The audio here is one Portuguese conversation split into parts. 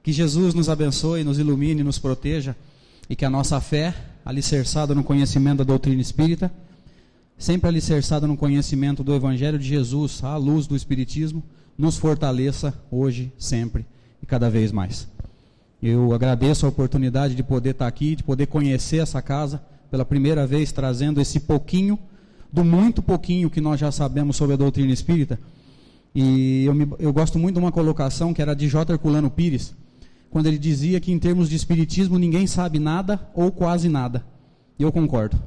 Que Jesus nos abençoe, nos ilumine, nos proteja, e que a nossa fé, alicerçada no conhecimento da doutrina espírita, sempre alicerçada no conhecimento do Evangelho de Jesus, à luz do Espiritismo, nos fortaleça hoje, sempre e cada vez mais. Eu agradeço a oportunidade de poder estar aqui, de poder conhecer essa casa pela primeira vez, trazendo esse pouquinho, do muito pouquinho que nós já sabemos sobre a doutrina espírita. E eu gosto muito de uma colocação que era de J. Herculano Pires, quando ele dizia que em termos de espiritismo ninguém sabe nada ou quase nada. E eu concordo.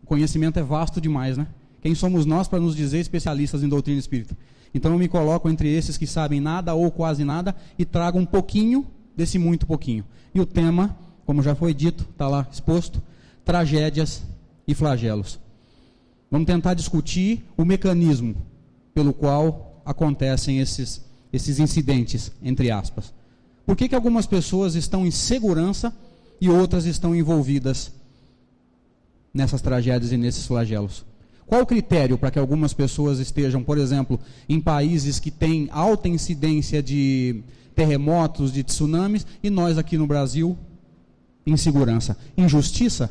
O conhecimento é vasto demais, né? Quem somos nós para nos dizer especialistas em doutrina espírita? Então eu me coloco entre esses que sabem nada ou quase nada e trago um pouquinho desse muito pouquinho. E o tema, como já foi dito, está lá exposto, tragédias e flagelos. Vamos tentar discutir o mecanismo pelo qual acontecem esses incidentes, entre aspas. Por que algumas pessoas estão em segurança e outras estão envolvidas nessas tragédias e nesses flagelos? Qual o critério para que algumas pessoas estejam, por exemplo, em países que têm alta incidência de terremotos, de tsunamis, e nós aqui no Brasil em segurança? Injustiça?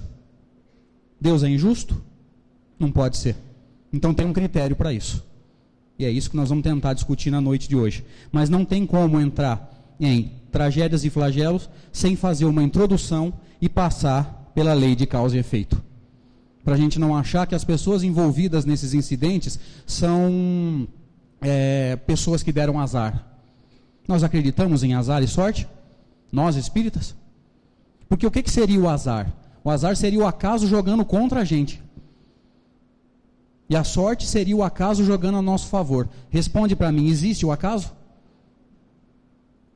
Deus é injusto? Não pode ser. Então tem um critério para isso. E é isso que nós vamos tentar discutir na noite de hoje. Mas não tem como entrar em tragédias e flagelos sem fazer uma introdução e passar pela lei de causa e efeito. Para a gente não achar que as pessoas envolvidas nesses incidentes são pessoas que deram azar. Nós acreditamos em azar e sorte? Nós espíritas? Porque o que seria o azar? O azar seria o acaso jogando contra a gente. E a sorte seria o acaso jogando a nosso favor. Responde para mim, existe o acaso?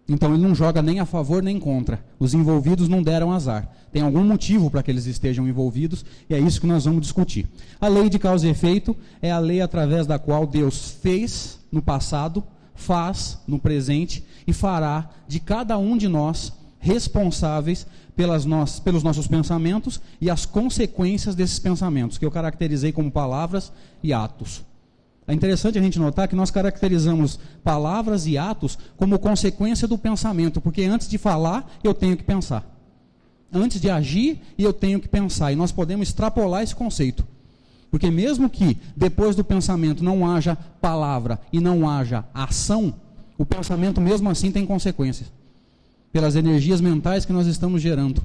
Então ele não joga nem a favor nem contra. Os envolvidos não deram azar. Tem algum motivo para que eles estejam envolvidos, e é isso que nós vamos discutir. A lei de causa e efeito é a lei através da qual Deus fez no passado, faz no presente e fará de cada um de nós responsáveis pelos nossos pensamentos e as consequências desses pensamentos, que eu caracterizei como palavras e atos. É interessante a gente notar que nós caracterizamos palavras e atos como consequência do pensamento, porque antes de falar, eu tenho que pensar. Antes de agir, eu tenho que pensar. E nós podemos extrapolar esse conceito. Porque mesmo que depois do pensamento não haja palavra e não haja ação, o pensamento mesmo assim tem consequências. Pelas energias mentais que nós estamos gerando.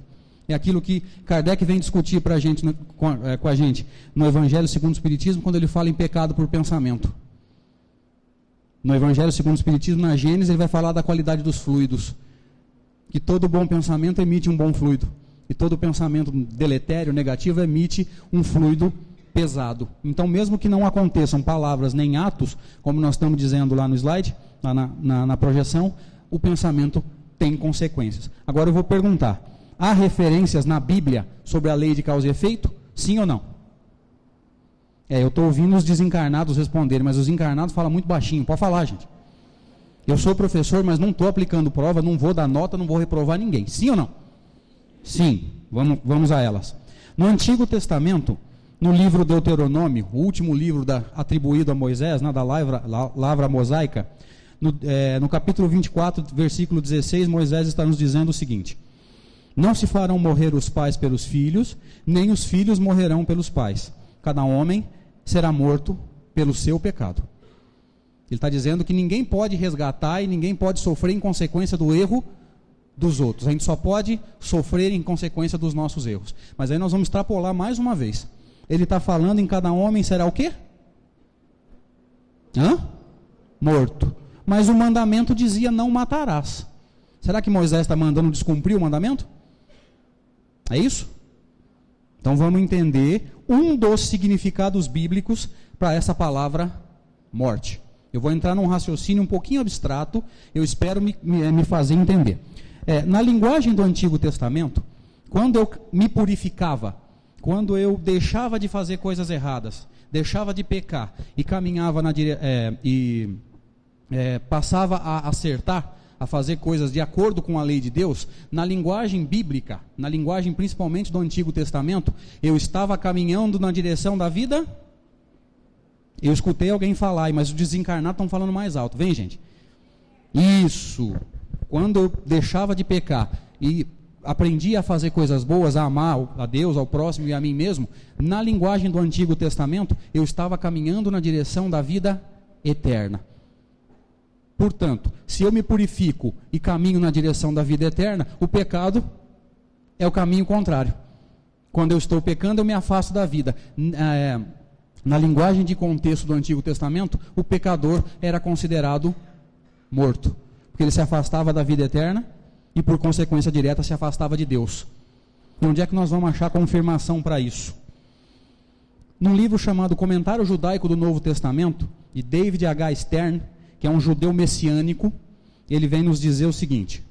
É aquilo que Kardec vem discutir com a gente no Evangelho segundo o Espiritismo, quando ele fala em pecado por pensamento. No Evangelho segundo o Espiritismo, na Gênesis, ele vai falar da qualidade dos fluidos. Que todo bom pensamento emite um bom fluido. E todo pensamento deletério, negativo, emite um fluido pesado. Então, mesmo que não aconteçam palavras nem atos, como nós estamos dizendo lá no slide, lá na projeção, o pensamento tem consequências. Agora eu vou perguntar. Há referências na Bíblia sobre a lei de causa e efeito? Sim ou não? Eu estou ouvindo os desencarnados responderem, mas os encarnados falam muito baixinho. Pode falar, gente. Eu sou professor, mas não estou aplicando prova, não vou dar nota, não vou reprovar ninguém. Sim ou não? Sim. Vamos a elas. No Antigo Testamento, no livro Deuteronômio, o último livro atribuído a Moisés, da lavra mosaica, no capítulo 24, versículo 16, Moisés está nos dizendo o seguinte: não se farão morrer os pais pelos filhos, nem os filhos morrerão pelos pais. Cada homem será morto pelo seu pecado. Ele está dizendo que ninguém pode resgatar e ninguém pode sofrer em consequência do erro dos outros. A gente só pode sofrer em consequência dos nossos erros. Mas aí nós vamos extrapolar mais uma vez. Ele está falando em cada homem será o quê? Morto. Mas o mandamento dizia não matarás. Será que Moisés está mandando descumprir o mandamento? É isso? Então vamos entender um dos significados bíblicos para essa palavra morte. Eu vou entrar num raciocínio um pouquinho abstrato, eu espero me fazer entender. Na linguagem do Antigo Testamento, quando eu me purificava, quando eu deixava de fazer coisas erradas, deixava de pecar e caminhava passava a acertar, a fazer coisas de acordo com a lei de Deus, na linguagem bíblica, na linguagem principalmente do Antigo Testamento, eu estava caminhando na direção da vida. Eu escutei alguém falar, mas os desencarnados estão falando mais alto. Vem, gente. Isso. quando eu deixava de pecar e aprendi a fazer coisas boas, a amar a Deus, ao próximo e a mim mesmo, na linguagem do Antigo Testamento, eu estava caminhando na direção da vida eterna. Portanto, se eu me purifico e caminho na direção da vida eterna, o pecado é o caminho contrário. Quando eu estou pecando, eu me afasto da vida. Na linguagem de contexto do Antigo Testamento, o pecador era considerado morto, porque ele se afastava da vida eterna e, por consequência direta, se afastava de Deus. E onde é que nós vamos achar confirmação para isso? Num livro chamado Comentário Judaico do Novo Testamento, de David H. Stern, que é um judeu messiânico, ele vem nos dizer o seguinte: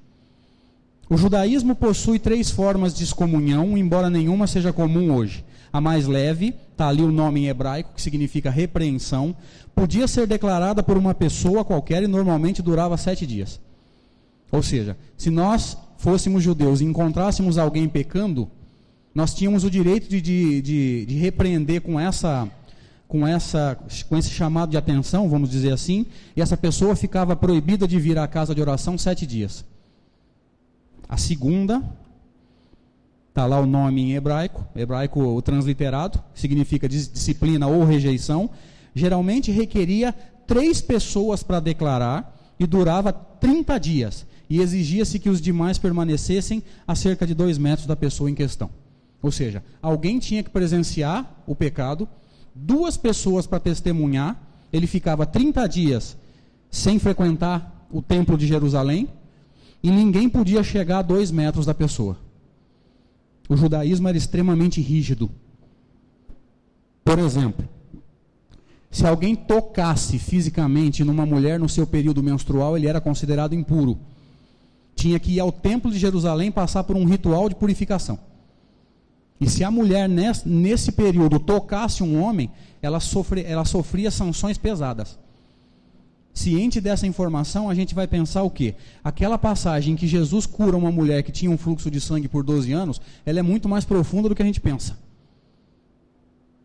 o judaísmo possui 3 formas de excomunhão, embora nenhuma seja comum hoje. A mais leve, está ali o nome em hebraico, que significa repreensão, podia ser declarada por uma pessoa qualquer e normalmente durava 7 dias. Ou seja, se nós fôssemos judeus e encontrássemos alguém pecando, nós tínhamos o direito de repreender com esse chamado de atenção, vamos dizer assim, e essa pessoa ficava proibida de vir à casa de oração 7 dias. A segunda, está lá o nome em hebraico o transliterado, significa disciplina ou rejeição, geralmente requeria 3 pessoas para declarar e durava 30 dias, e exigia-se que os demais permanecessem a cerca de 2 metros da pessoa em questão. Ou seja, alguém tinha que presenciar o pecado, 2 pessoas para testemunhar, ele ficava 30 dias sem frequentar o templo de Jerusalém, e ninguém podia chegar a 2 metros da pessoa. O judaísmo era extremamente rígido. Por exemplo, se alguém tocasse fisicamente numa mulher no seu período menstrual, ele era considerado impuro. Tinha que ir ao templo de Jerusalém passar por um ritual de purificação. E se a mulher nesse período tocasse um homem, ela sofria sanções pesadas. Ciente dessa informação, a gente vai pensar o quê? Aquela passagem que Jesus cura uma mulher que tinha um fluxo de sangue por 12 anos, ela é muito mais profunda do que a gente pensa.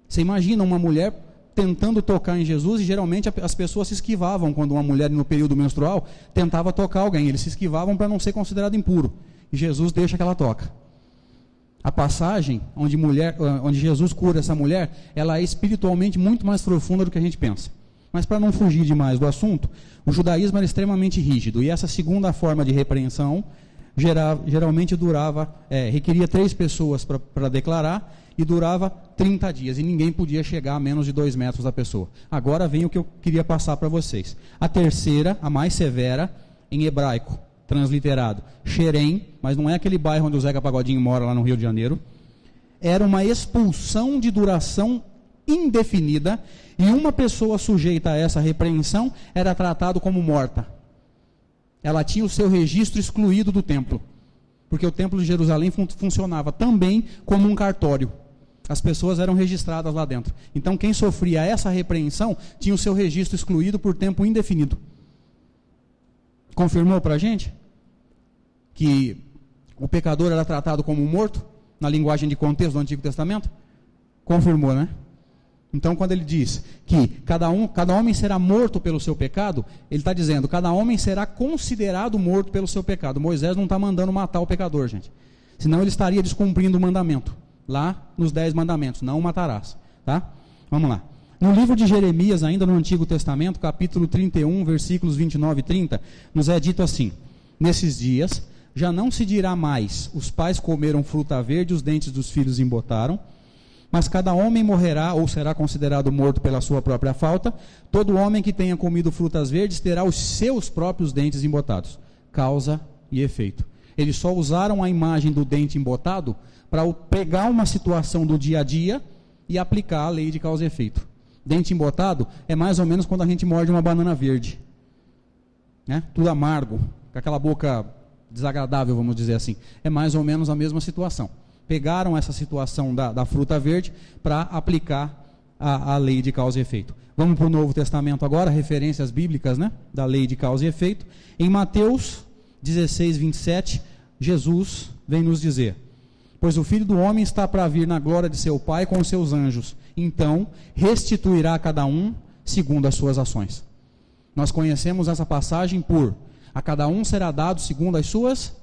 Você imagina uma mulher tentando tocar em Jesus, e geralmente as pessoas se esquivavam quando uma mulher no período menstrual tentava tocar alguém. Eles se esquivavam para não ser considerado impuro. E Jesus deixa que ela toca. A passagem onde Jesus cura essa mulher, ela é espiritualmente muito mais profunda do que a gente pensa. Mas para não fugir demais do assunto, o judaísmo era extremamente rígido, e essa segunda forma de repreensão geralmente requeria 3 pessoas para declarar, e durava 30 dias, e ninguém podia chegar a menos de 2 metros da pessoa. Agora vem o que eu queria passar para vocês. A terceira, a mais severa, em hebraico, transliterado, Xerém, mas não é aquele bairro onde o Zeca Pagodinho mora lá no Rio de Janeiro, era uma expulsão de duração indefinida, e uma pessoa sujeita a essa repreensão era tratada como morta. Ela tinha o seu registro excluído do templo, porque o templo de Jerusalém funcionava também como um cartório. As pessoas eram registradas lá dentro. Então quem sofria essa repreensão tinha o seu registro excluído por tempo indefinido. Confirmou para a gente que o pecador era tratado como morto, na linguagem de contexto do Antigo Testamento? Confirmou, né? Então, quando ele diz que cada homem será morto pelo seu pecado, ele está dizendo, cada homem será considerado morto pelo seu pecado. Moisés não está mandando matar o pecador, gente. Senão ele estaria descumprindo o mandamento. Lá nos 10 mandamentos, não matarás. Tá? Vamos lá. No livro de Jeremias, ainda no Antigo Testamento, capítulo 31, versículos 29 e 30, nos é dito assim: nesses dias, já não se dirá mais, os pais comeram fruta verde, os dentes dos filhos embotaram, mas cada homem morrerá ou será considerado morto pela sua própria falta. Todo homem que tenha comido frutas verdes terá os seus próprios dentes embotados. Causa e efeito. Eles só usaram a imagem do dente embotado para pegar uma situação do dia a dia e aplicar a lei de causa e efeito. Dente embotado é mais ou menos quando a gente morde uma banana verde, né? Tudo amargo, com aquela boca desagradável, vamos dizer assim. É mais ou menos a mesma situação. Pegaram essa situação da fruta verde para aplicar a lei de causa e efeito. Vamos para o Novo Testamento agora, referências bíblicas, né, da lei de causa e efeito. Em Mateus 16, 27, Jesus vem nos dizer: pois o Filho do Homem está para vir na glória de seu Pai com os seus anjos. Então, restituirá a cada um segundo as suas ações. Nós conhecemos essa passagem por A cada um será dado segundo as suas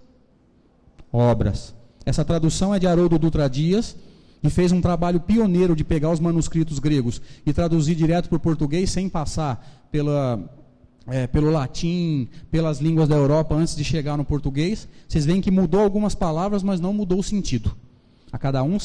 obras. Essa tradução é de Haroldo Dutra Dias, que fez um trabalho pioneiro de pegar os manuscritos gregos e traduzir direto para o português, sem passar pelo latim, pelas línguas da Europa, antes de chegar no português. Vocês veem que mudou algumas palavras, mas não mudou o sentido. A cada um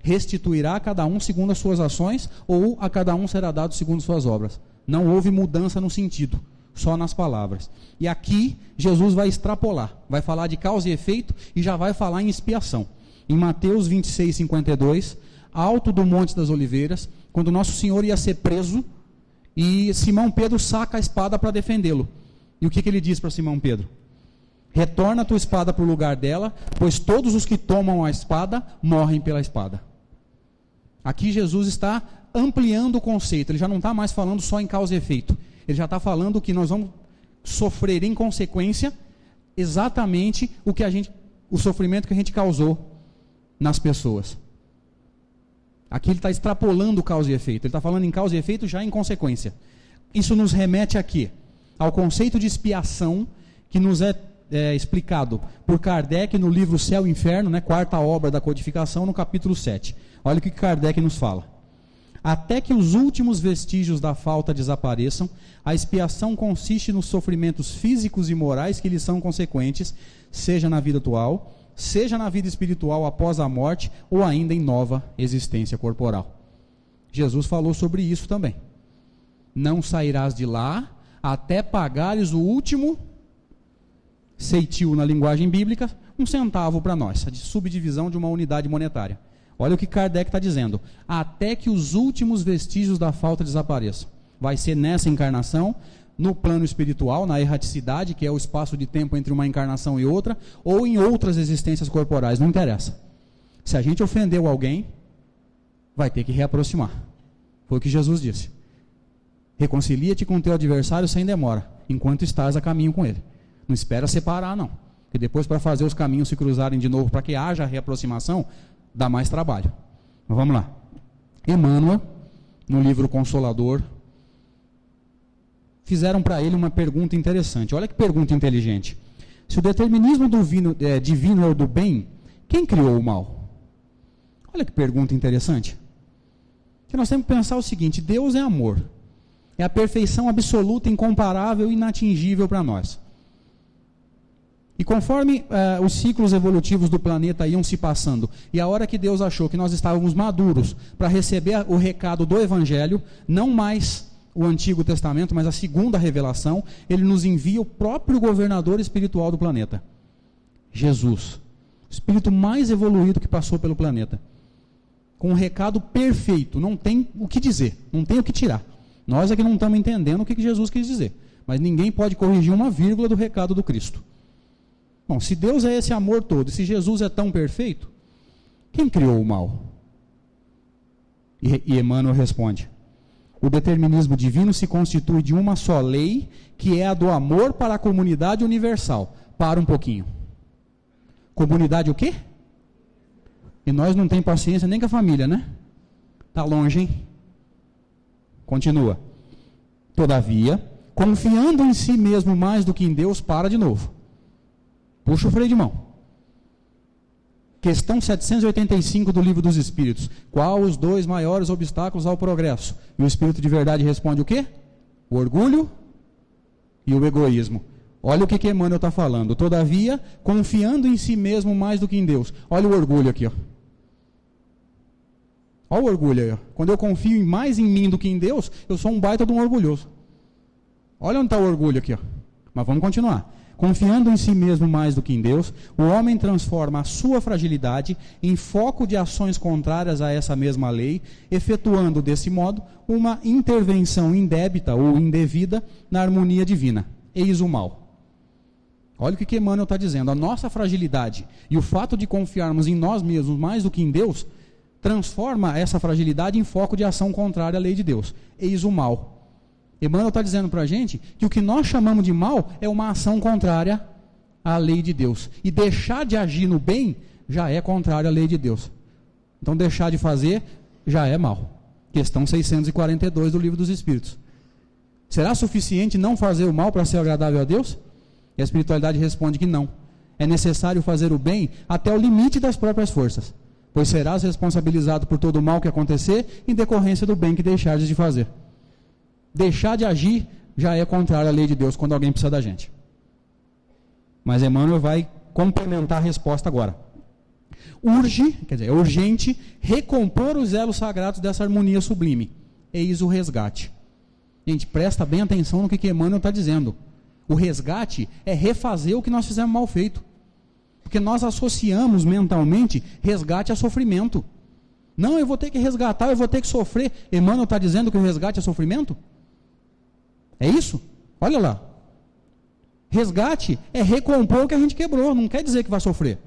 restituirá a cada um segundo as suas ações, ou a cada um será dado segundo suas obras. Não houve mudança no sentido, só nas palavras. E aqui Jesus vai extrapolar, vai falar de causa e efeito e já vai falar em expiação. Em Mateus 26, 52, alto do Monte das Oliveiras, quando Nosso Senhor ia ser preso, e Simão Pedro saca a espada para defendê-lo. E o que ele diz para Simão Pedro? Retorna a tua espada para o lugar dela, pois todos os que tomam a espada morrem pela espada. Aqui Jesus está ampliando o conceito, ele já não está mais falando só em causa e efeito. Ele já está falando que nós vamos sofrer em consequência exatamente o sofrimento que a gente causou nas pessoas. Aqui ele está extrapolando causa e efeito. Ele está falando em causa e efeito já em consequência. Isso nos remete aqui ao conceito de expiação que nos é explicado por Kardec no livro Céu e Inferno, quarta obra da codificação, no capítulo 7. Olha o que Kardec nos fala. Até que os últimos vestígios da falta desapareçam, a expiação consiste nos sofrimentos físicos e morais que lhes são consequentes, seja na vida atual, seja na vida espiritual após a morte, ou ainda em nova existência corporal. Jesus falou sobre isso também. Não sairás de lá até pagares o último ceitil, na linguagem bíblica, 1 centavo para nós, a subdivisão de uma unidade monetária. Olha o que Kardec está dizendo. Até que os últimos vestígios da falta desapareçam. Vai ser nessa encarnação, no plano espiritual, na erraticidade, que é o espaço de tempo entre uma encarnação e outra, ou em outras existências corporais, não interessa. Se a gente ofendeu alguém, vai ter que reaproximar. Foi o que Jesus disse. Reconcilia-te com o teu adversário sem demora, enquanto estás a caminho com ele. Não espera separar, não. Porque depois, para fazer os caminhos se cruzarem de novo, para que haja reaproximação, dá mais trabalho. Mas vamos lá. Emmanuel, no livro Consolador, fizeram para ele uma pergunta interessante. Olha que pergunta inteligente. Se o determinismo divino é o do bem, quem criou o mal? Olha que pergunta interessante. Porque nós temos que pensar o seguinte: Deus é amor. É a perfeição absoluta, incomparável e inatingível para nós. E conforme os ciclos evolutivos do planeta iam se passando, e a hora que Deus achou que nós estávamos maduros para receber o recado do Evangelho, não mais o Antigo Testamento, mas a segunda revelação, ele nos envia o próprio governador espiritual do planeta, Jesus, o espírito mais evoluído que passou pelo planeta, com um recado perfeito, não tem o que dizer, não tem o que tirar. Nós é que não estamos entendendo o que Jesus quis dizer, mas ninguém pode corrigir uma vírgula do recado do Cristo. Bom, se Deus é esse amor todo, e se Jesus é tão perfeito, quem criou o mal? E Emmanuel responde: o determinismo divino se constitui de uma só lei, que é a do amor para a comunidade universal. Para um pouquinho. Comunidade o quê? E nós não temos paciência nem com a família, né? Está longe, hein? Continua. Todavia, confiando em si mesmo mais do que em Deus, para de novo. Puxa o freio de mão. Questão 785 do Livro dos Espíritos. Qual os dois maiores obstáculos ao progresso? E o Espírito de Verdade responde o quê? O orgulho e o egoísmo. Olha o que Emmanuel está falando. Todavia, confiando em si mesmo mais do que em Deus. Olha o orgulho aqui, ó. Olha o orgulho aí, ó. Quando eu confio mais em mim do que em Deus, eu sou um baita de um orgulhoso. Olha onde está o orgulho aqui, ó. Mas vamos continuar. Confiando em si mesmo mais do que em Deus, o homem transforma a sua fragilidade em foco de ações contrárias a essa mesma lei, efetuando desse modo uma intervenção indébita ou indevida na harmonia divina. Eis o mal. Olha o que Emmanuel está dizendo. A nossa fragilidade e o fato de confiarmos em nós mesmos mais do que em Deus transforma essa fragilidade em foco de ação contrária à lei de Deus. Eis o mal. Emmanuel está dizendo para a gente que o que nós chamamos de mal é uma ação contrária à lei de Deus. E deixar de agir no bem já é contrário à lei de Deus. Então deixar de fazer já é mal. Questão 642 do Livro dos Espíritos. Será suficiente não fazer o mal para ser agradável a Deus? E a espiritualidade responde que não. É necessário fazer o bem até o limite das próprias forças, pois serás responsabilizado por todo o mal que acontecer em decorrência do bem que deixares de fazer. Deixar de agir já é contrário à lei de Deus quando alguém precisa da gente. Mas Emmanuel vai complementar a resposta agora. É urgente recompor os elos sagrados dessa harmonia sublime. Eis o resgate. Gente, presta bem atenção no que Emmanuel está dizendo. O resgate é refazer o que nós fizemos mal feito. Porque nós associamos mentalmente resgate a sofrimento. Não, eu vou ter que resgatar, eu vou ter que sofrer. Emmanuel está dizendo que o resgate é sofrimento? É isso? Olha lá. Resgate é recompor o que a gente quebrou, não quer dizer que vai sofrer.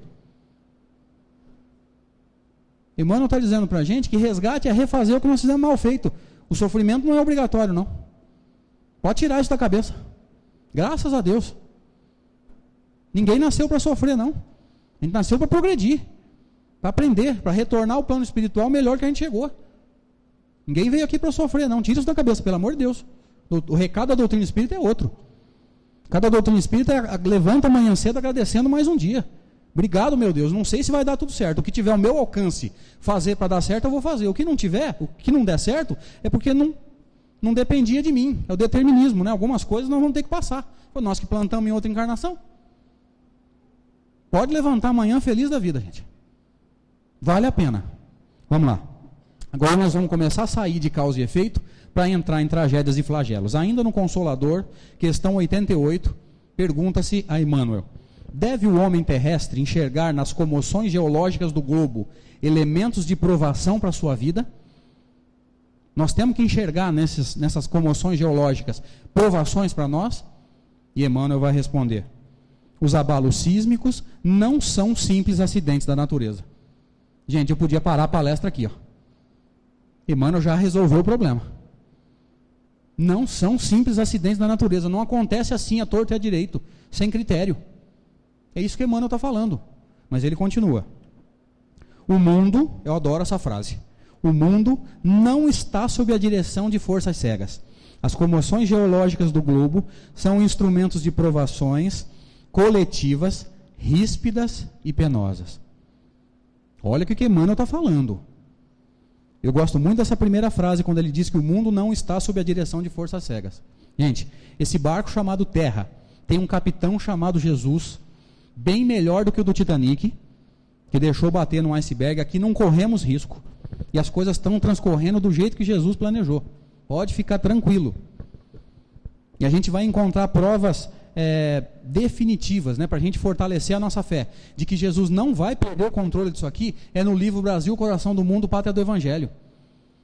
Emmanuel está dizendo para a gente que resgate é refazer o que nós fizemos mal feito. O sofrimento não é obrigatório, não. Pode tirar isso da cabeça. Graças a Deus. Ninguém nasceu para sofrer, não. A gente nasceu para progredir, para aprender, para retornar ao plano espiritual melhor que a gente chegou. Ninguém veio aqui para sofrer, não. Tira isso da cabeça, pelo amor de Deus. O recado da doutrina espírita é outro. Cada doutrina espírita levanta amanhã cedo agradecendo mais um dia. Obrigado, meu Deus. Não sei se vai dar tudo certo. O que tiver ao meu alcance fazer para dar certo, eu vou fazer. O que não tiver, o que não der certo, é porque não dependia de mim. É o determinismo, né? Algumas coisas nós vamos ter que passar. Foi nós que plantamos em outra encarnação. Pode levantar amanhã feliz da vida, gente. Vale a pena. Vamos lá. Agora nós vamos começar a sair de causa e efeito para entrar em tragédias e flagelos. Ainda no Consolador, questão 88, pergunta-se a Emmanuel: deve o homem terrestre enxergar nas comoções geológicas do globo elementos de provação para a sua vida? Nós temos que enxergar nessas comoções geológicas provações para nós? E Emmanuel vai responder: os abalos sísmicos não são simples acidentes da natureza. Gente, eu podia parar a palestra aqui, ó. Emmanuel já resolveu o problema. Não são simples acidentes da natureza. Não acontece assim, à torto e à direito, sem critério. É isso que Emmanuel está falando. Mas ele continua. O mundo, eu adoro essa frase, o mundo não está sob a direção de forças cegas. As comoções geológicas do globo são instrumentos de provações coletivas, ríspidas e penosas. Olha o que Emmanuel está falando. Eu gosto muito dessa primeira frase, quando ele diz que o mundo não está sob a direção de forças cegas. Gente, esse barco chamado Terra tem um capitão chamado Jesus, bem melhor do que o do Titanic, que deixou bater num iceberg. Aqui não corremos risco. E as coisas estão transcorrendo do jeito que Jesus planejou. Pode ficar tranquilo. E a gente vai encontrar provas definitivas, né, para a gente fortalecer a nossa fé, de que Jesus não vai perder o controle disso aqui, é no livro Brasil, Coração do Mundo, Pátria do Evangelho.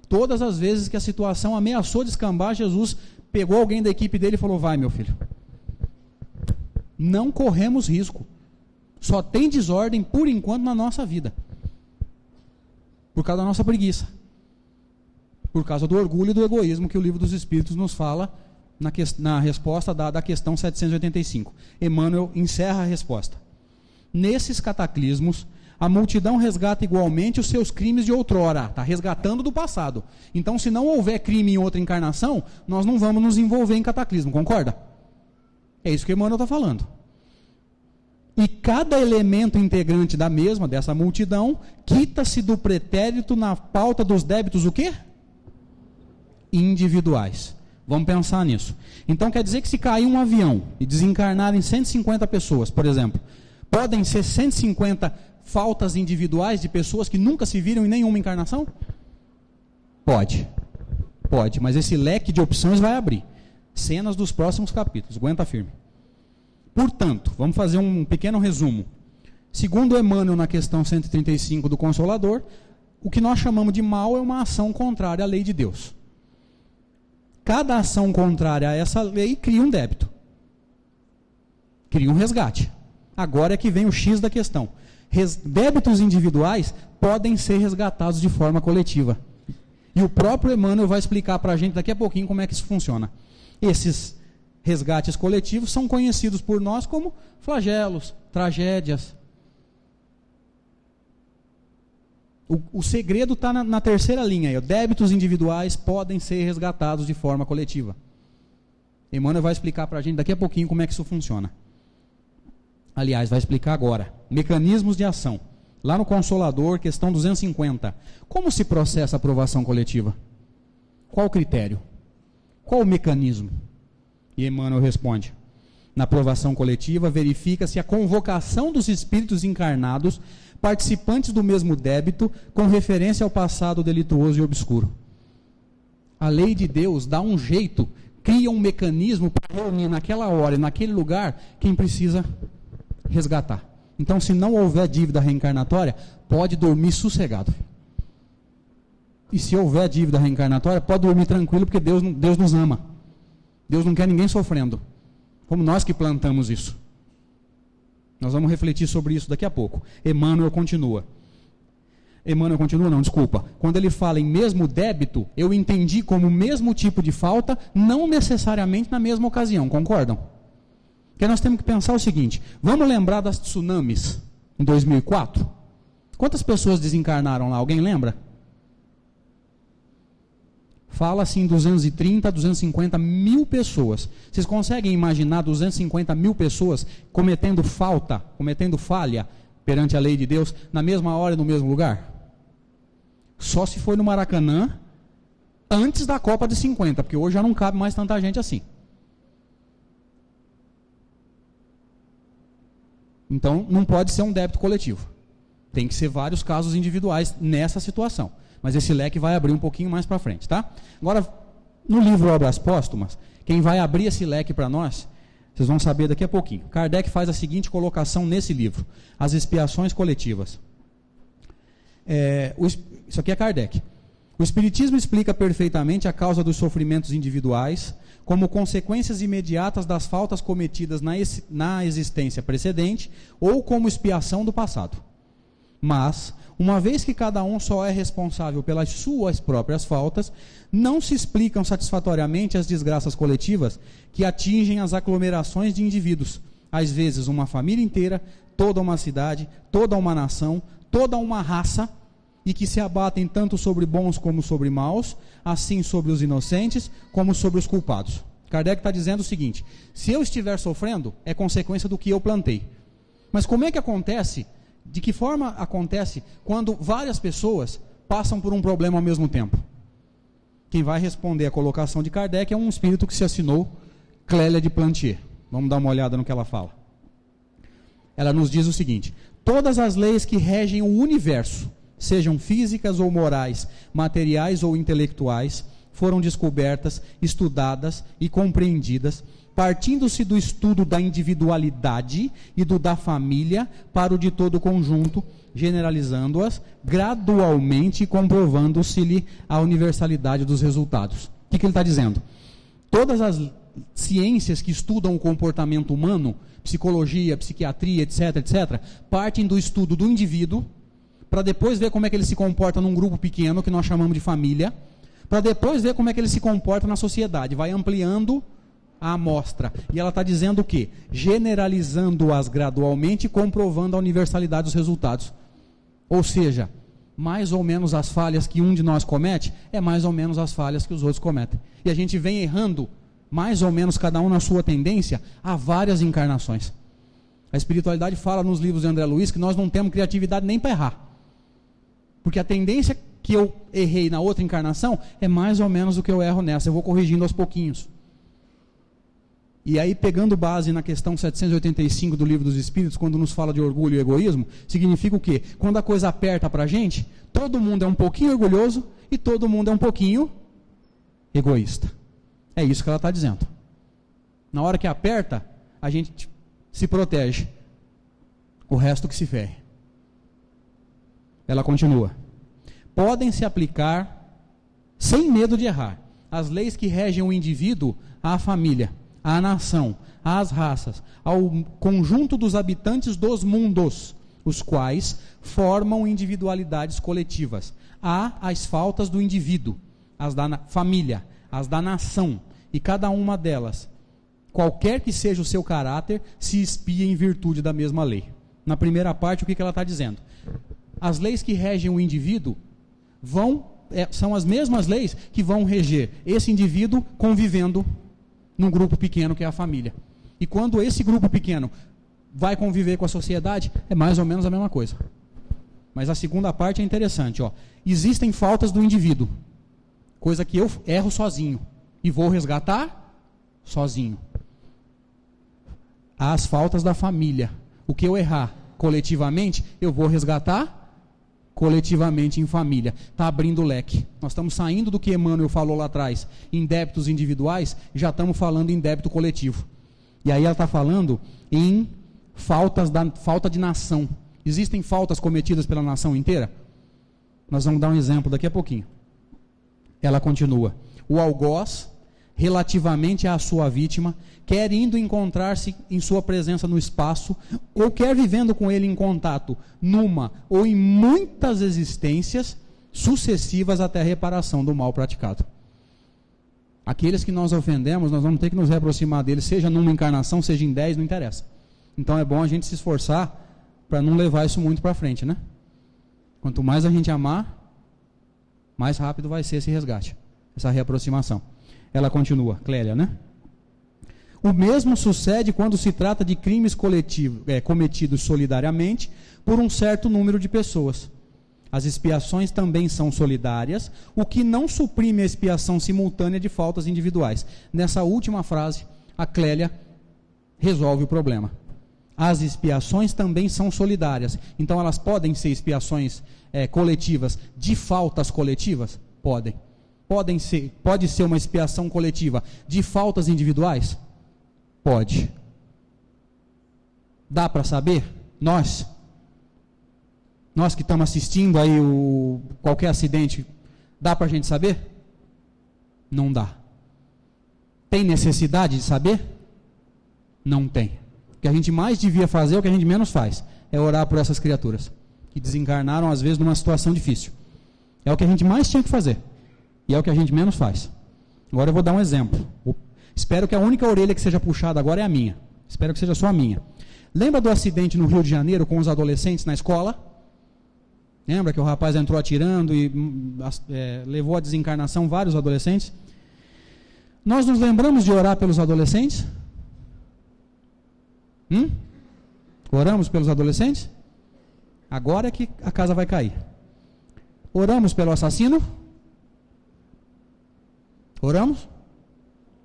Todas as vezes que a situação ameaçou descambar, Jesus pegou alguém da equipe dele e falou: vai, meu filho. Não corremos risco. Só tem desordem, por enquanto, na nossa vida. Por causa da nossa preguiça. Por causa do orgulho e do egoísmo que o Livro dos Espíritos nos fala na resposta da questão 785. Emmanuel encerra a resposta. Nesses cataclismos, a multidão resgata igualmente os seus crimes de outrora. Está resgatando do passado. Então, se não houver crime em outra encarnação, nós não vamos nos envolver em cataclismo, concorda? É isso que Emmanuel está falando. E cada elemento integrante da mesma, dessa multidão, quita-se do pretérito na pauta dos débitos o quê? Individuais. Vamos pensar nisso. Então quer dizer que se cair um avião e desencarnarem 150 pessoas, por exemplo, podem ser 150 faltas individuais de pessoas que nunca se viram em nenhuma encarnação? Pode. Pode, mas esse leque de opções vai abrir. Cenas dos próximos capítulos, aguenta firme. Portanto, vamos fazer um pequeno resumo. Segundo Emmanuel, na questão 135 do Consolador, o que nós chamamos de mal é uma ação contrária à lei de Deus. Cada ação contrária a essa lei cria um débito. Cria um resgate. Agora é que vem o X da questão. Débitos individuais podem ser resgatados de forma coletiva. E o próprio Emmanuel vai explicar para a gente daqui a pouquinho como é que isso funciona. Esses resgates coletivos são conhecidos por nós como flagelos, tragédias. O segredo está na terceira linha aí. Débitos individuais podem ser resgatados de forma coletiva. Emmanuel vai explicar para a gente daqui a pouquinho como é que isso funciona. Aliás, vai explicar agora. Mecanismos de ação. Lá no Consolador, questão 250. Como se processa a aprovação coletiva? Qual o critério? Qual o mecanismo? E Emmanuel responde: na aprovação coletiva, verifica-se a convocação dos espíritos encarnados, participantes do mesmo débito, com referência ao passado delituoso e obscuro. A lei de Deus dá um jeito, cria um mecanismo para reunir naquela hora e naquele lugar quem precisa resgatar. Então, se não houver dívida reencarnatória, pode dormir sossegado. E se houver dívida reencarnatória, pode dormir tranquilo, porque Deus nos ama. Deus não quer ninguém sofrendo. Como nós que plantamos isso. Nós vamos refletir sobre isso daqui a pouco. Emmanuel continua. Quando ele fala em mesmo débito, eu entendi como o mesmo tipo de falta, não necessariamente na mesma ocasião, concordam? Porque nós temos que pensar o seguinte: vamos lembrar das tsunamis em 2004? Quantas pessoas desencarnaram lá? Alguém lembra? Fala-se em 230, 250 mil pessoas. Vocês conseguem imaginar 250 mil pessoas cometendo falha perante a lei de Deus, na mesma hora e no mesmo lugar? Só se foi no Maracanã, antes da Copa de 50, porque hoje já não cabe mais tanta gente assim. Então, não pode ser um débito coletivo. Tem que ser vários casos individuais nessa situação. Mas esse leque vai abrir um pouquinho mais para frente, tá? Agora, no livro Obras Póstumas, quem vai abrir esse leque para nós, vocês vão saber daqui a pouquinho. Kardec faz a seguinte colocação nesse livro: as expiações coletivas. Isso aqui é Kardec. O Espiritismo explica perfeitamente a causa dos sofrimentos individuais como consequências imediatas das faltas cometidas na existência precedente ou como expiação do passado. Mas, uma vez que cada um só é responsável pelas suas próprias faltas, não se explicam satisfatoriamente as desgraças coletivas que atingem as aglomerações de indivíduos, às vezes uma família inteira, toda uma cidade, toda uma nação, toda uma raça, e que se abatem tanto sobre bons como sobre maus, assim sobre os inocentes como sobre os culpados. Kardec está dizendo o seguinte: se eu estiver sofrendo, é consequência do que eu plantei. Mas como é que acontece? De que forma acontece quando várias pessoas passam por um problema ao mesmo tempo? Quem vai responder a colocação de Kardec é um espírito que se assinou Clélia de Plantier. Vamos dar uma olhada no que ela fala. Ela nos diz o seguinte: todas as leis que regem o universo, sejam físicas ou morais, materiais ou intelectuais, foram descobertas, estudadas e compreendidas, partindo-se do estudo da individualidade e do da família para o de todo o conjunto, generalizando-as gradualmente e comprovando-se-lhe a universalidade dos resultados. O que ele está dizendo? Todas as ciências que estudam o comportamento humano, psicologia, psiquiatria, etc., etc., partem do estudo do indivíduo, para depois ver como é que ele se comporta num grupo pequeno, que nós chamamos de família, para depois ver como é que ele se comporta na sociedade. Vai ampliando a amostra. E ela está dizendo o quê? Generalizando-as gradualmente e comprovando a universalidade dos resultados. Ou seja, mais ou menos as falhas que um de nós comete, é mais ou menos as falhas que os outros cometem. E a gente vem errando, mais ou menos cada um na sua tendência, há várias encarnações. A espiritualidade fala nos livros de André Luiz que nós não temos criatividade nem para errar. Porque a tendência que eu errei na outra encarnação é mais ou menos o que eu erro nessa. Eu vou corrigindo aos pouquinhos. E aí, pegando base na questão 785 do Livro dos Espíritos, quando nos fala de orgulho e egoísmo, significa o quê? Quando a coisa aperta para a gente, todo mundo é um pouquinho orgulhoso e todo mundo é um pouquinho egoísta. É isso que ela está dizendo. Na hora que aperta, a gente se protege. O resto que se ferre. Ela continua: podem se aplicar, sem medo de errar, as leis que regem o indivíduo à família, à nação, às raças, ao conjunto dos habitantes dos mundos, os quais formam individualidades coletivas. Há as faltas do indivíduo, as da família, as da nação, e cada uma delas, qualquer que seja o seu caráter, se expia em virtude da mesma lei. Na primeira parte, o que ela está dizendo? As leis que regem o indivíduo são as mesmas leis que vão reger esse indivíduo convivendo num grupo pequeno que é a família. E quando esse grupo pequeno vai conviver com a sociedade, é mais ou menos a mesma coisa. Mas a segunda parte é interessante, ó. Existem faltas do indivíduo, coisa que eu erro sozinho e vou resgatar sozinho. Há as faltas da família. O que eu errar coletivamente, eu vou resgatar coletivamente em família. Está abrindo o leque. Nós estamos saindo do que Emmanuel falou lá atrás, em débitos individuais, já estamos falando em débito coletivo. E aí ela está falando em falta de nação. Existem faltas cometidas pela nação inteira? Nós vamos dar um exemplo daqui a pouquinho. Ela continua. O algoz, relativamente à sua vítima, quer indo encontrar-se em sua presença no espaço, ou quer vivendo com ele em contato, numa ou em muitas existências sucessivas até a reparação do mal praticado. Aqueles que nós ofendemos, nós vamos ter que nos reaproximar deles, seja numa encarnação, seja em 10, não interessa. Então é bom a gente se esforçar para não levar isso muito para frente, né? Quanto mais a gente amar, mais rápido vai ser esse resgate, essa reaproximação. Ela continua, Clélia, né? O mesmo sucede quando se trata de crimes cometidos solidariamente por um certo número de pessoas. As expiações também são solidárias, o que não suprime a expiação simultânea de faltas individuais. Nessa última frase, a Clélia resolve o problema. As expiações também são solidárias. Então elas podem ser expiações coletivas de faltas coletivas? Podem. Pode ser uma expiação coletiva de faltas individuais? Pode. Dá para saber? Nós que estamos assistindo aí qualquer acidente, dá para a gente saber? Não dá. Tem necessidade de saber? Não tem. O que a gente mais devia fazer é o que a gente menos faz, é orar por essas criaturas que desencarnaram às vezes numa situação difícil. É o que a gente mais tinha que fazer e é o que a gente menos faz. Agora eu vou dar um exemplo. Espero que a única orelha que seja puxada agora é a minha. Espero que seja só a minha. Lembra do acidente no Rio de Janeiro com os adolescentes na escola? Lembra que o rapaz entrou atirando e levou à desencarnação vários adolescentes? Nós nos lembramos de orar pelos adolescentes? Oramos pelos adolescentes? Agora é que a casa vai cair. Oramos pelo assassino? Oramos?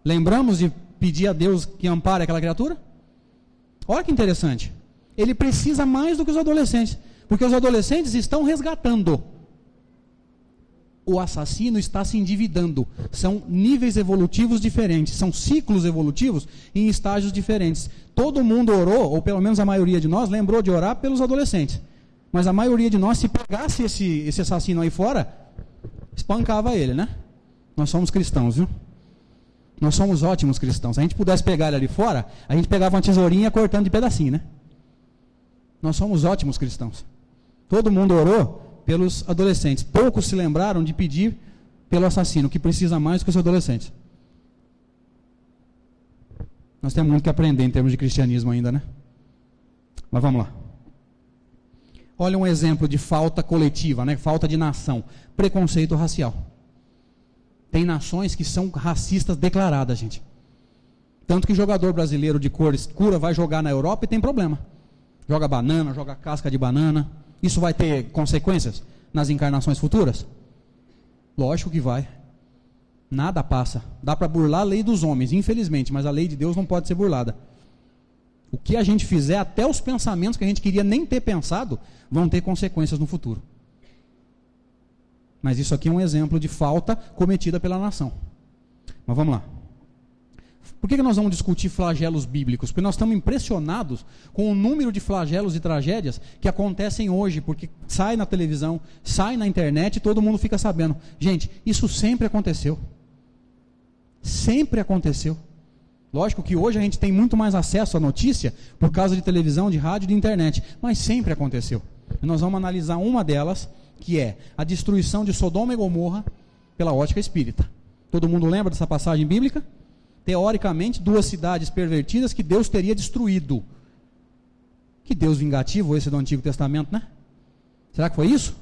Lembramos de pedir a Deus que ampare aquela criatura? Olha que interessante. Ele precisa mais do que os adolescentes, porque os adolescentes estão resgatando. O assassino está se endividando. São níveis evolutivos diferentes, são ciclos evolutivos em estágios diferentes. Todo mundo orou, ou pelo menos a maioria de nós, lembrou de orar pelos adolescentes. Mas a maioria de nós, se pegasse esse assassino aí fora, espancava ele, né? Nós somos cristãos, viu? Nós somos ótimos cristãos. Se a gente pudesse pegar ele ali fora, a gente pegava uma tesourinha cortando de pedacinho, né? Nós somos ótimos cristãos. Todo mundo orou pelos adolescentes. Poucos se lembraram de pedir pelo assassino, que precisa mais do que os adolescentes. Nós temos muito que aprender em termos de cristianismo ainda, né? Mas vamos lá. Olha um exemplo de falta coletiva, né? Falta de nação. Preconceito racial. Tem nações que são racistas declaradas, gente. Tanto que jogador brasileiro de cor escura vai jogar na Europa e tem problema. Joga banana, joga casca de banana. Isso vai ter consequências nas encarnações futuras? Lógico que vai. Nada passa. Dá para burlar a lei dos homens, infelizmente, mas a lei de Deus não pode ser burlada. O que a gente fizer, até os pensamentos que a gente queria nem ter pensado, vão ter consequências no futuro. Mas isso aqui é um exemplo de falta cometida pela nação. Mas vamos lá. Por que nós vamos discutir flagelos bíblicos? Porque nós estamos impressionados com o número de flagelos e tragédias que acontecem hoje, porque sai na televisão, sai na internet e todo mundo fica sabendo. Gente, isso sempre aconteceu. Sempre aconteceu. Lógico que hoje a gente tem muito mais acesso à notícia por causa de televisão, de rádio e de internet, mas sempre aconteceu. E nós vamos analisar uma delas, que é a destruição de Sodoma e Gomorra pela ótica espírita. Todo mundo lembra dessa passagem bíblica? Teoricamente, 2 cidades pervertidas que Deus teria destruído. Que Deus vingativo esse do Antigo Testamento, né? Será que foi isso?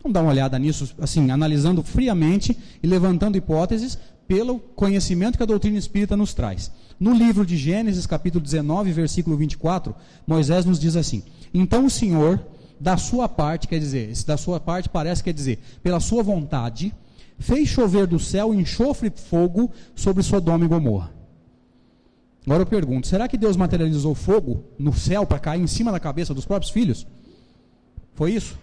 Vamos dar uma olhada nisso, assim, analisando friamente e levantando hipóteses pelo conhecimento que a doutrina espírita nos traz. No livro de Gênesis, capítulo 19, versículo 24, Moisés nos diz assim: então o Senhor, da sua parte, quer dizer, da sua parte parece quer dizer, pela sua vontade, fez chover do céu enxofre e fogo sobre Sodoma e Gomorra. Agora eu pergunto, será que Deus materializou fogo no céu para cair em cima da cabeça dos próprios filhos? Foi isso?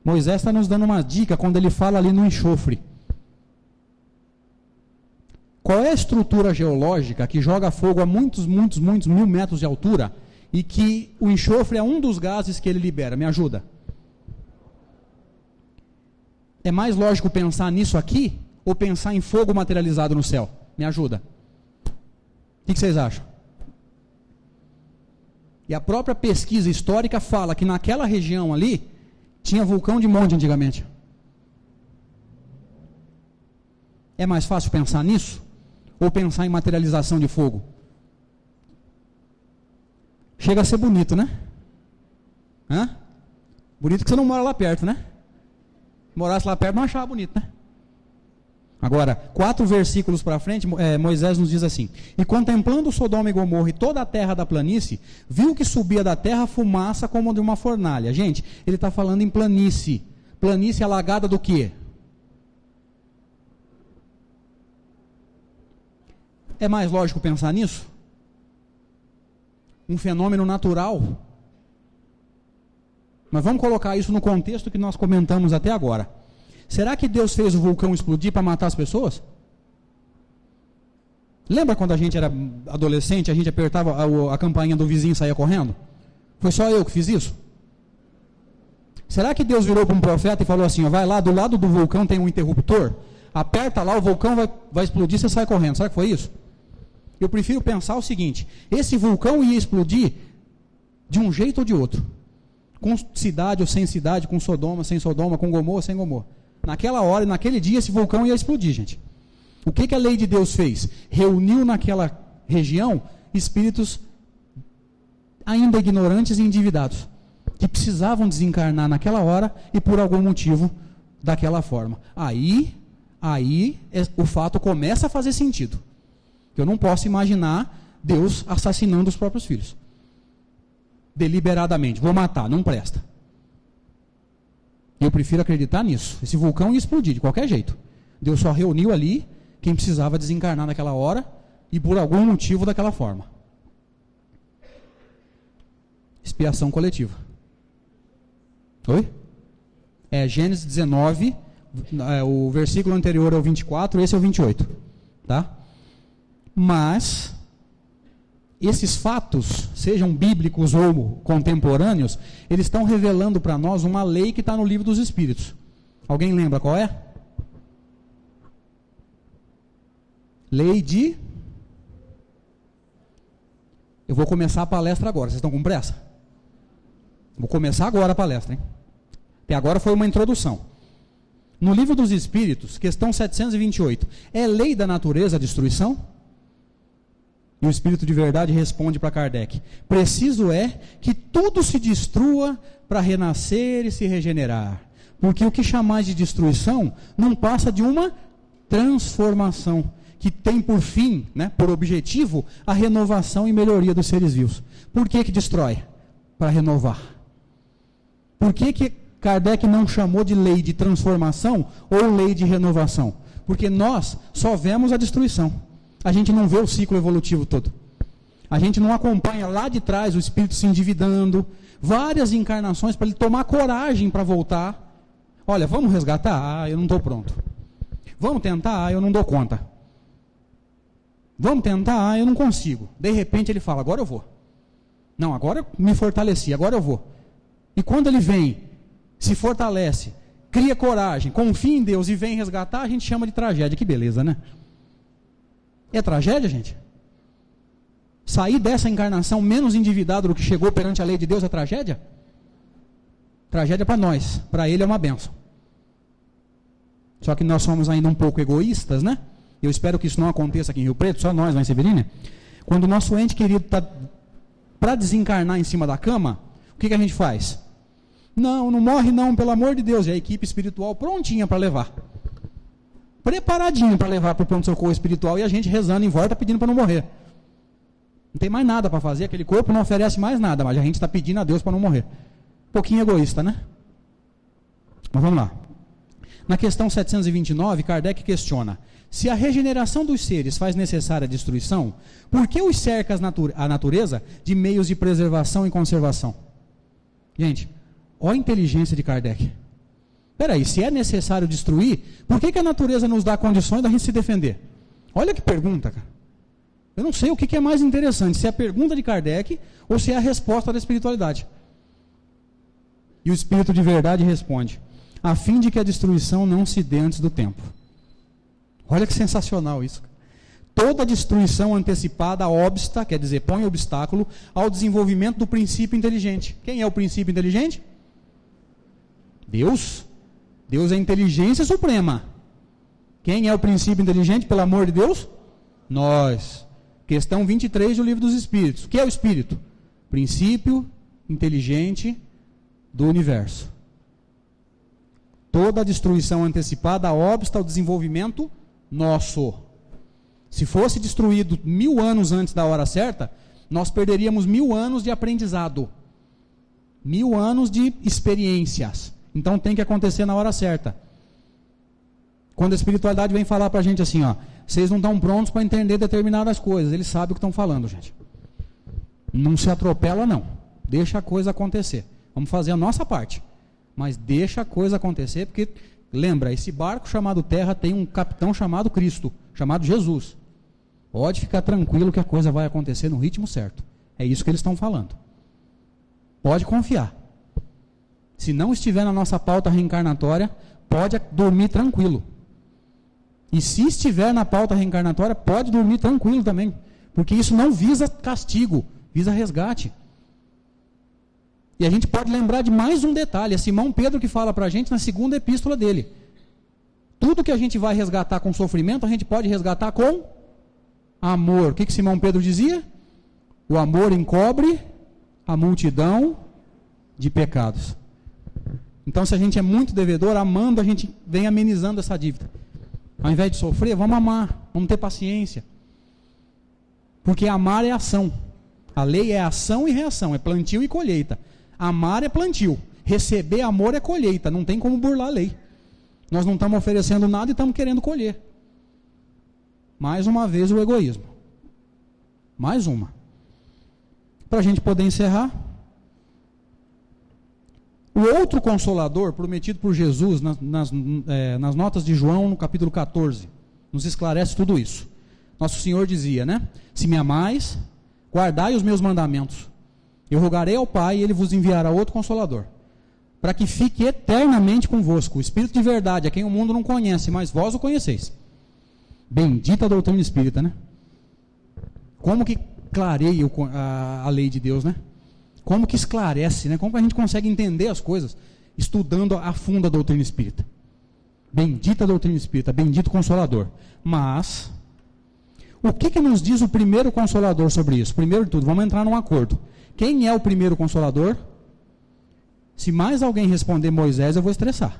Moisés está nos dando uma dica quando ele fala ali no enxofre. Qual é a estrutura geológica que joga fogo a muitos mil metros de altura e que o enxofre é um dos gases que ele libera? Me ajuda. É mais lógico pensar nisso aqui ou pensar em fogo materializado no céu? Me ajuda. O que vocês acham? E a própria pesquisa histórica fala que naquela região ali tinha vulcão de monte antigamente. É mais fácil pensar nisso? Ou pensar em materialização de fogo? Chega a ser bonito, né? Hã? Bonito que você não mora lá perto, né? Se morasse lá perto, não achava bonito, né? Agora, 4 versículos para frente, Moisés nos diz assim: e contemplando Sodoma e Gomorra e toda a terra da planície, viu que subia da terra fumaça como de uma fornalha. Gente, ele está falando em planície. Planície alagada do quê? É mais lógico pensar nisso? Um fenômeno natural? Mas vamos colocar isso no contexto que nós comentamos até agora. Será que Deus fez o vulcão explodir para matar as pessoas? Lembra quando a gente era adolescente, a gente apertava a campainha do vizinho e saía correndo? Foi só eu que fiz isso? Será que Deus virou para um profeta e falou assim, ó, vai lá, do lado do vulcão tem um interruptor, aperta lá, o vulcão vai explodir, você sai correndo. Será que foi isso? Eu prefiro pensar o seguinte, esse vulcão ia explodir de um jeito ou de outro. Com cidade ou sem cidade, com Sodoma, sem Sodoma, com Gomorra, sem Gomorra. Naquela hora e naquele dia esse vulcão ia explodir, gente. O que a lei de Deus fez? Reuniu naquela região espíritos ainda ignorantes e endividados, que precisavam desencarnar naquela hora e por algum motivo daquela forma. Aí o fato começa a fazer sentido. Eu não posso imaginar Deus assassinando os próprios filhos. Deliberadamente, vou matar, não presta. Eu prefiro acreditar nisso. Esse vulcão ia explodir de qualquer jeito. Deus só reuniu ali quem precisava desencarnar naquela hora e por algum motivo daquela forma. Expiação coletiva. Oi? Gênesis 19, o versículo anterior é o 24, esse é o 28. Tá? Mas esses fatos, sejam bíblicos ou contemporâneos, eles estão revelando para nós uma lei que está no livro dos Espíritos. Alguém lembra qual é? Lei de... Eu vou começar a palestra agora, vocês estão com pressa? Vou começar agora a palestra, hein? Até agora foi uma introdução. No livro dos Espíritos, questão 728, é lei da natureza a destruição? E o Espírito de Verdade responde para Kardec: preciso é que tudo se destrua para renascer e se regenerar. Porque o que chamais de destruição não passa de uma transformação, que tem por fim, por objetivo, a renovação e melhoria dos seres vivos. Por que destrói? Para renovar. Por que Kardec não chamou de lei de transformação ou lei de renovação? Porque nós só vemos a destruição. A gente não vê o ciclo evolutivo todo. A gente não acompanha lá de trás o espírito se endividando, várias encarnações para ele tomar coragem para voltar. Olha, vamos resgatar? Eu não estou pronto. Vamos tentar? Eu não dou conta. Vamos tentar? Eu não consigo. De repente ele fala, agora eu vou. Não, agora eu me fortaleci, agora eu vou. E quando ele vem, se fortalece, cria coragem, confia em Deus e vem resgatar, a gente chama de tragédia. Que beleza, né? É tragédia, gente? Sair dessa encarnação menos endividado do que chegou perante a lei de Deus é tragédia? Tragédia para nós, para ele é uma bênção. Só que nós somos ainda um pouco egoístas, né? Eu espero que isso não aconteça aqui em Rio Preto, só nós lá em Severina. Quando o nosso ente querido está para desencarnar em cima da cama, o que a gente faz? Não morre não, pelo amor de Deus. E a equipe espiritual prontinha para levar. preparadinho para levar para o pronto-socorro espiritual e a gente rezando em volta pedindo para não morrer. Não tem mais nada para fazer, aquele corpo não oferece mais nada, mas a gente está pedindo a Deus para não morrer. Um pouquinho egoísta, né? Mas vamos lá. Na questão 729, Kardec questiona: se a regeneração dos seres faz necessária a destruição, por que os cerca a natureza de meios de preservação e conservação? Gente, olha a inteligência de Kardec. Espera aí, se é necessário destruir, por que a natureza nos dá condições da gente se defender? Olha que pergunta, cara. Eu não sei o que é mais interessante, se é a pergunta de Kardec ou se é a resposta da espiritualidade. E o Espírito de verdade responde: a fim de que a destruição não se dê antes do tempo. Olha que sensacional isso. Toda destruição antecipada obsta, quer dizer, põe obstáculo ao desenvolvimento do princípio inteligente. Quem é o princípio inteligente? Deus. Deus é a inteligência suprema. Quem é o princípio inteligente, pelo amor de Deus? Nós. Questão 23 do Livro dos Espíritos. O que é o Espírito? Princípio inteligente do universo. Toda destruição antecipada obsta ao desenvolvimento nosso. Se fosse destruído 1000 anos antes da hora certa, nós perderíamos 1000 anos de aprendizado. 1000 anos de experiências. Então tem que acontecer na hora certa. Quando a espiritualidade vem falar para a gente assim, ó, vocês não estão prontos para entender determinadas coisas. Eles sabem o que estão falando, gente. Não se atropela, não. Deixa a coisa acontecer. Vamos fazer a nossa parte. Mas deixa a coisa acontecer, porque, lembra, esse barco chamado Terra tem um capitão chamado Cristo, chamado Jesus. Pode ficar tranquilo que a coisa vai acontecer no ritmo certo. É isso que eles estão falando. Pode confiar. Se não estiver na nossa pauta reencarnatória, pode dormir tranquilo. E se estiver na pauta reencarnatória, pode dormir tranquilo também. Porque isso não visa castigo, visa resgate. E a gente pode lembrar de mais um detalhe. É Simão Pedro que fala para a gente na segunda epístola dele. Tudo que a gente vai resgatar com sofrimento, a gente pode resgatar com amor. O que Simão Pedro dizia? O amor encobre a multidão de pecados. Então, se a gente é muito devedor, amando, a gente vem amenizando essa dívida. Ao invés de sofrer, vamos amar, vamos ter paciência. Porque amar é ação. A lei é ação e reação, é plantio e colheita. Amar é plantio, receber amor é colheita, não tem como burlar a lei. Nós não estamos oferecendo nada e estamos querendo colher. Mais uma vez o egoísmo. Mais uma. Para a gente poder encerrar, o outro consolador prometido por Jesus nas notas de João, no capítulo 14, nos esclarece tudo isso. Nosso Senhor dizia, né? Se me amais, guardai os meus mandamentos. Eu rogarei ao Pai e Ele vos enviará outro Consolador, para que fique eternamente convosco, o Espírito de verdade, a quem o mundo não conhece, mas vós o conheceis. Bendita a doutrina espírita, né? Como que clareia a lei de Deus, né? Como que esclarece, né? Como que a gente consegue entender as coisas estudando a fundo a doutrina espírita. Bendita a doutrina espírita, bendito Consolador. Mas o que nos diz o primeiro Consolador sobre isso? Primeiro de tudo, vamos entrar num acordo. Quem é o primeiro Consolador? Se mais alguém responder Moisés, eu vou estressar.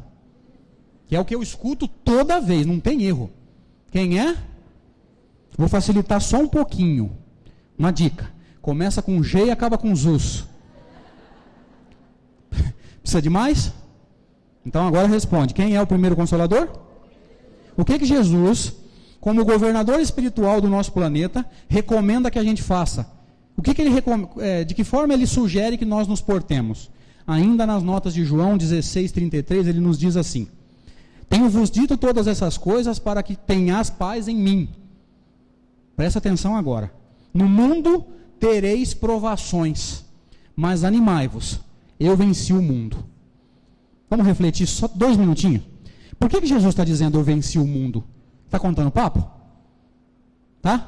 Que é o que eu escuto toda vez, não tem erro. Quem é? Vou facilitar só um pouquinho. Uma dica. Começa com G e acaba com Zus. Precisa de mais? Então agora responde. Quem é o primeiro Consolador? O que Jesus, como governador espiritual do nosso planeta, recomenda que a gente faça? O que ele de que forma ele sugere que nós nos portemos? Ainda nas notas de João 16:33, ele nos diz assim: tenho-vos dito todas essas coisas para que tenhas paz em mim. Presta atenção agora. No mundo tereis provações, mas animai-vos, eu venci o mundo. Vamos refletir só 2 minutinhos? Por que Jesus está dizendo eu venci o mundo? Está contando papo? Tá?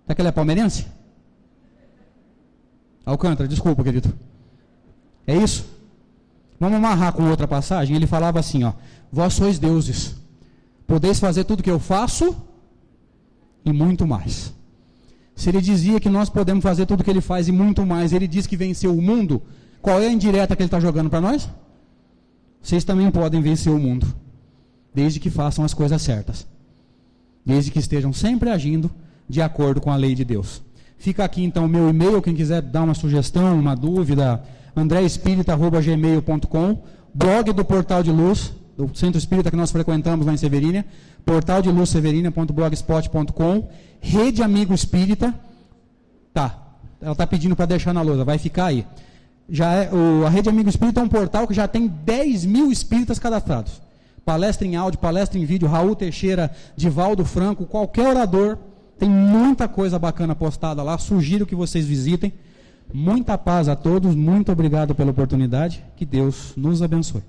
Tá que ele é palmeirense? Alcântara, desculpa, querido. É isso? Vamos amarrar com outra passagem. Ele falava assim, ó: vós sois deuses, podeis fazer tudo que eu faço e muito mais. Se ele dizia que nós podemos fazer tudo que ele faz e muito mais, ele diz que venceu o mundo, qual é a indireta que ele está jogando para nós? Vocês também podem vencer o mundo. desde que façam as coisas certas, desde que estejam sempre agindo de acordo com a lei de Deus. Fica aqui então o meu e-mail, quem quiser dar uma sugestão, uma dúvida, andreespirita@gmail.com, blog do Portal de Luz, do Centro Espírita que nós frequentamos lá em Severínia, portaldeluzseverínia.blogspot.com, Rede Amigo Espírita, ela está pedindo para deixar na lousa, vai ficar aí. A Rede Amigo Espírita é um portal que já tem 10 mil espíritas cadastrados. Palestra em áudio, palestra em vídeo, Raul Teixeira, Divaldo Franco, qualquer orador, tem muita coisa bacana postada lá, sugiro que vocês visitem. Muita paz a todos, muito obrigado pela oportunidade, que Deus nos abençoe.